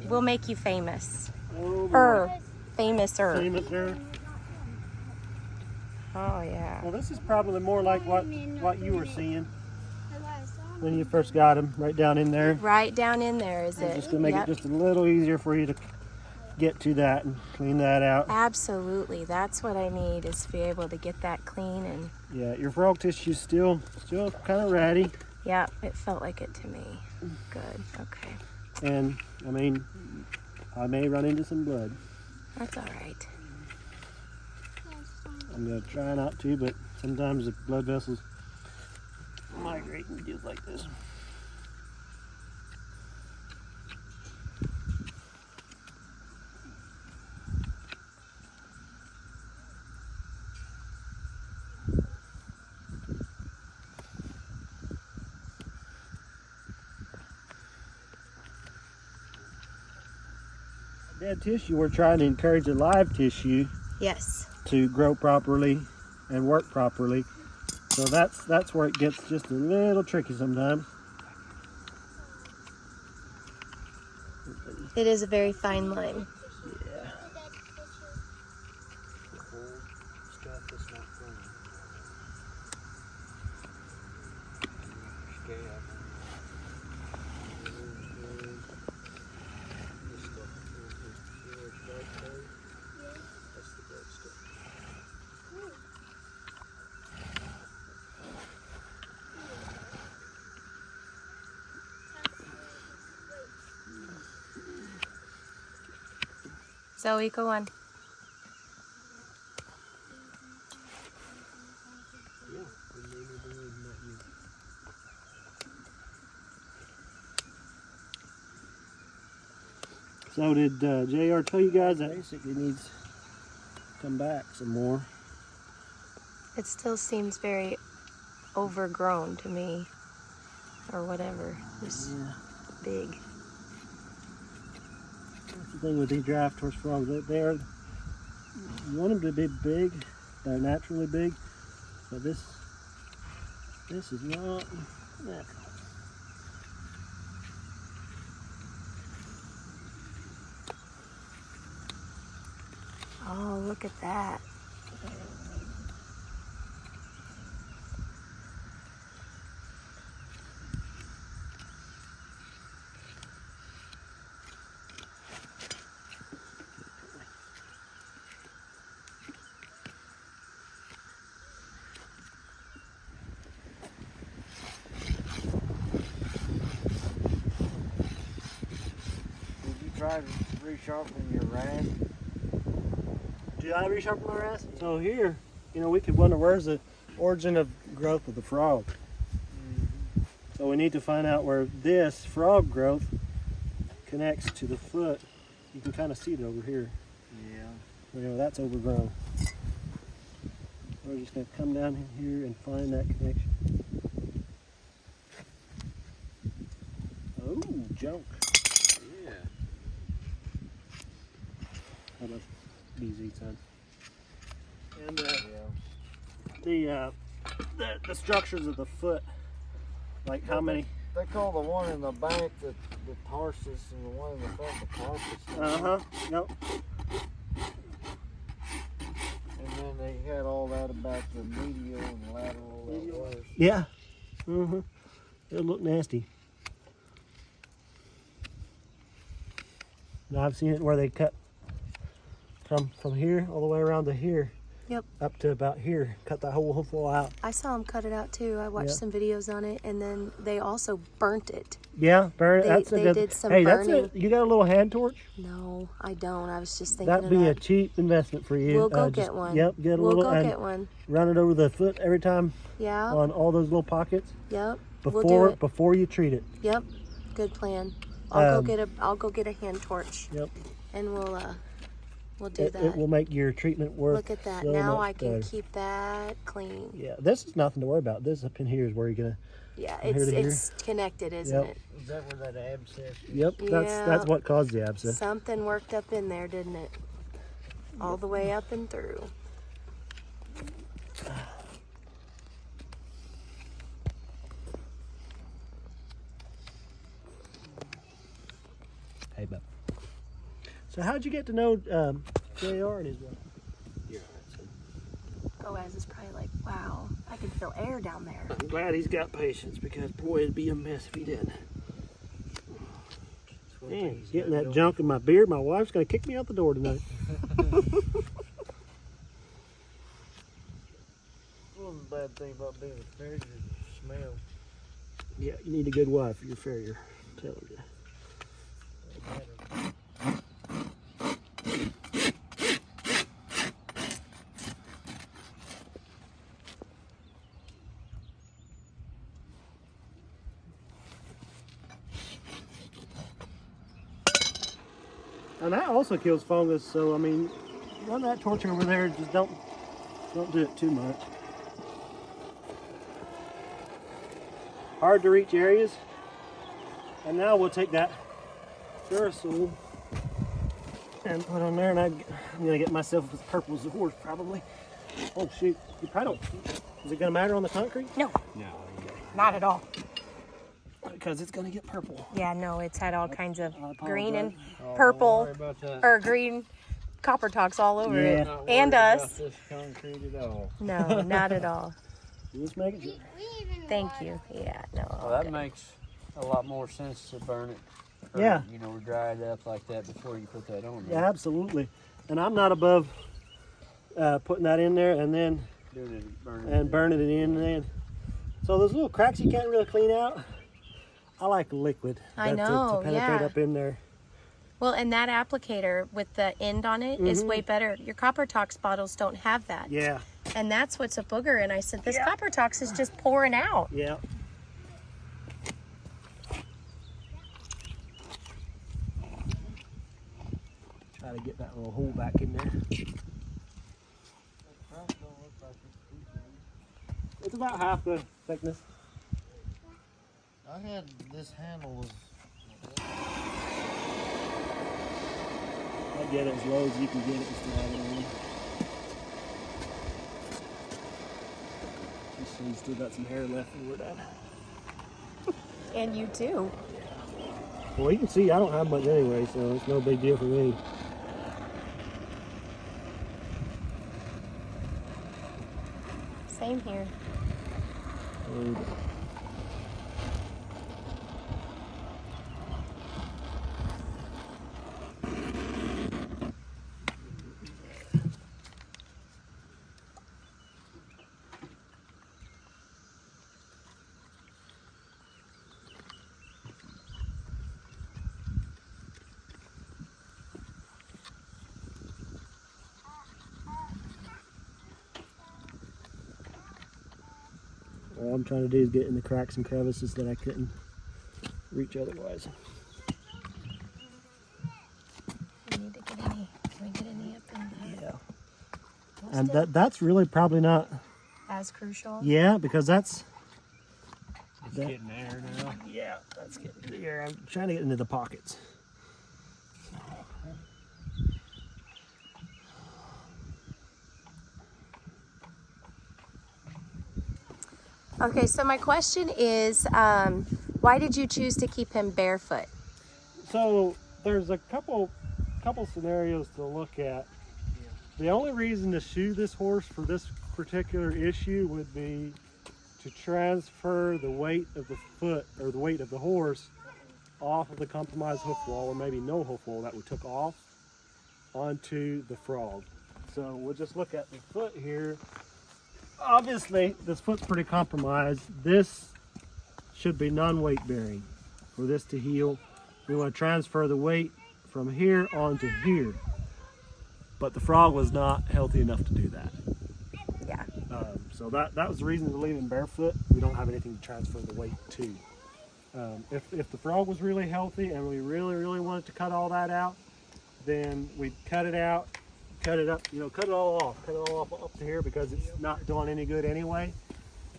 We'll make you famous. Oh, Famous-er. Famous-er. Oh, yeah. Well, this is probably more like what you were seeing when you first got them, right down in there. Right down in there, is it? Just to make it just a little easier for you to get to that and clean that out. Absolutely. That's what I need, is to be able to get that clean. And yeah, your frog tissue's still kind of ratty. yeah, it felt like it to me. Good. Okay. And I mean, I may run into some blood. That's all right. I'm gonna try not to, but sometimes the blood vessels migrate and deals like this. Dead tissue, we're trying to encourage the live tissue Yes. to grow properly and work properly. So that's where it gets just a little tricky sometimes. It is a very fine line. Yeah. Zoe, go on. So did JR tell you guys that basically needs to come back some more? It still seems very overgrown to me, or whatever. Just big. That's the thing with these draft horse frogs. You want them to be big. They're naturally big, but this is not natural. Oh, look at that. Try to resharpen your rasp. Do I resharpen my rasp? So here, we could wonder where's the origin of growth of the frog. So we need to find out where this frog growth connects to the foot. You can kind of see it over here. Yeah. That's overgrown. We're just going to come down here and find that connection. Oh, junk. Yeah. How about BZ son? And the structures of the foot, like how many? They call the one in the back the tarsus, and the one in the front the tarsus. Yep. And then they had all that about the medial and lateral. Yeah. It'll look nasty. Now I've seen it where they cut from here all the way around to here. Yep. Up to about here. Cut that whole hoof wall out. I saw them cut it out too. I watched some videos on it, and then they also burnt it. Yeah, burn it. They did some burning. That's it. You got a little hand torch? No, I don't. I was just thinking That'd be a cheap investment for you. We'll go get one. Yep, get a little. We'll go get one. Run it over the foot every time. Yeah. On all those little pockets. Yep. Before we'll do it. Before you treat it. Yep. Good plan. I'll go get a hand torch. Yep. And we'll do that. It will make your treatment work. Look at that. So now much I can better. keep that clean. Yeah, this is nothing to worry about. This up in here is where you're gonna. Yeah, it's connected, isn't it? Is that where that abscess is? Yep, that's what caused the abscess. Something worked up in there, didn't it? All the way up and through. Hey, bub. So how'd you get to know JR and his wife? Boaz is probably like, wow, I can feel air down there. I'm glad he's got patience because boy, it'd be a mess if he didn't. Man, getting that junk in my beard, my wife's gonna kick me out the door tonight. One bad thing about being a farrier is the smell. Yeah, you need a good wife for your farrier. I'm telling you. And that also kills fungus, so I mean, run that torch over there. Just don't do it too much. Hard to reach areas. And now we'll take that Barefoot and put on there, and I'm gonna get myself as purple as the horse probably. Oh shoot! You probably don't. Is it gonna matter on the concrete? No, No. not at all. Because it's gonna get purple. Yeah, no, it's had all kinds of I green and Oh, purple, don't worry about that. or green copper talks all over Yeah. it. Not And worried about us. this concrete at all. No, not at all. Just making sure. Thank you. Yeah, no. Well, that makes a lot more sense to burn it. Or, Yeah. You know, dry it up like that before you put that on. Yeah, absolutely. And I'm not above putting that in there and then Doing it, burning it in. And then, so those little cracks you can't really clean out. I like liquid. I to know, penetrate yeah. up in there. Well, and that applicator with the end on it is way better. Your copper tox bottles don't have that. Yeah, And that's what's a booger. And I said, this Yeah. copper tox is just pouring out. yeah. Try to get that little hole back in there. It's about half the thickness. I had this handle was. I'll get it as low as you can get it and still have it on. Just so you still got some hair left over that. And you too. Well, you can see I don't have much anyway, so it's no big deal for me. Same here. And all I'm trying to do is get in the cracks and crevices that I couldn't reach otherwise. We need to get any. Can we get any up in there? Yeah. And that's really probably not, As crucial. yeah, because that's, It's getting there now. yeah, that's getting here. I'm trying to get into the pockets. Okay, so my question is, why did you choose to keep him barefoot? So there's a couple scenarios to look at. The only reason to shoe this horse for this particular issue would be to transfer the weight of the foot or the weight of the horse off of the compromised hoof wall, or maybe no hoof wall that we took off, onto the frog. So we'll just look at the foot here. Obviously, this foot's pretty compromised. This should be non-weight bearing for this to heal. We want to transfer the weight from here onto here. But the frog was not healthy enough to do that. Yeah. So that was the reason to leave him barefoot. We don't have anything to transfer the weight to. If the frog was really healthy and we really wanted to cut all that out, then we'd cut it out, cut it up, cut it all off up to here because it's not doing any good anyway.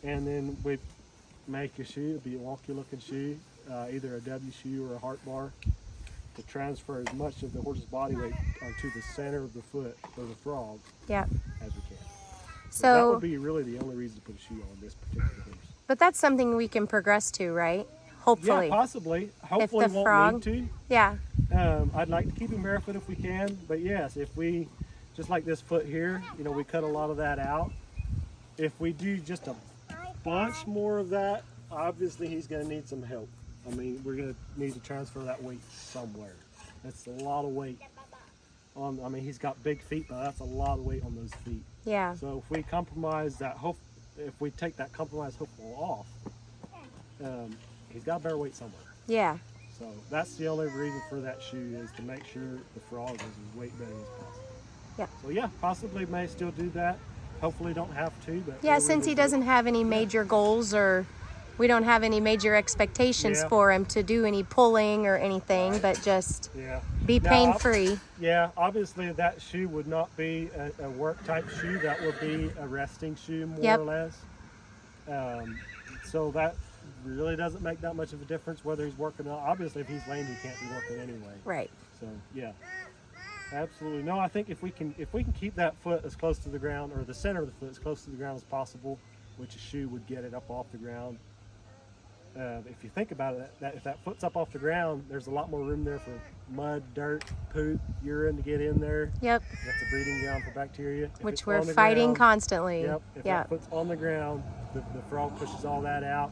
And then we'd make a shoe, it'd be a wonky looking shoe, either a W shoe or a heart bar, to transfer as much of the horse's body weight onto the center of the foot for the frog Yeah. as we can. That So, would be really the only reason to put a shoe on this particular horse. but that's something we can progress to, right? Yeah, Hopefully. possibly. Hopefully the won't frog- need to. Yeah. I'd like to keep him barefoot if we can, but yes, if we, just like this foot here, you know, we cut a lot of that out. If we do just a bunch more of that, obviously he's going to need some help. I mean, we're going to need to transfer that weight somewhere. That's a lot of weight. I mean, he's got big feet, but that's a lot of weight on those feet. Yeah. So if we compromise that hoof, if we take that compromised hoof off, he's got to bear weight somewhere. Yeah. So that's the only reason for that shoe, is to make sure the frog is as weight bearing as possible. Yeah. So yeah, possibly may still do that. Hopefully don't have to. But Yeah, since he doesn't have any major goals, or we don't have any major expectations for him to do any pulling or anything, but just be pain-free. Yeah, obviously that shoe would not be a work type shoe. That would be a resting shoe, more or less. So that really doesn't make that much of a difference whether he's working or not. Obviously, if he's lame, he can't be working anyway. Right. So yeah, absolutely. No, I think if we can keep that foot as close to the ground, or the center of the foot as close to the ground as possible, which a shoe would get it up off the ground. If you think about it, if that foot's up off the ground, there's a lot more room there for mud, dirt, poop, urine to get in there. Yep. That's a breeding ground for bacteria. Which we're fighting constantly. Yep. If that foot's on the ground, the frog pushes all that out.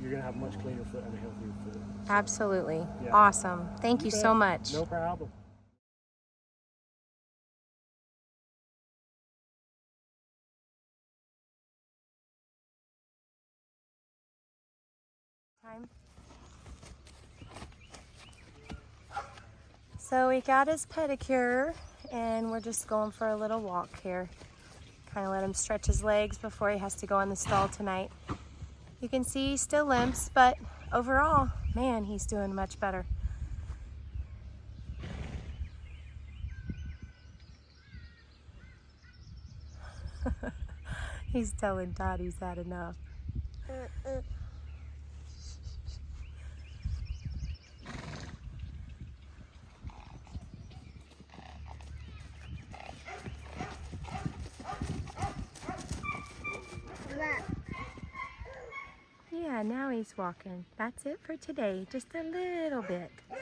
You're going to have a much cleaner foot and a healthier foot. So, absolutely. Yeah. Awesome. Thank you bet. so much. No problem. So we got his pedicure, and we're just going for a little walk here. Kind of let him stretch his legs before he has to go in the stall tonight. You can see he still limps, but overall, man, he's doing much better. He's telling Todd he's had enough. Yeah, now he's walking. That's it for today. Just a little bit. Yeah,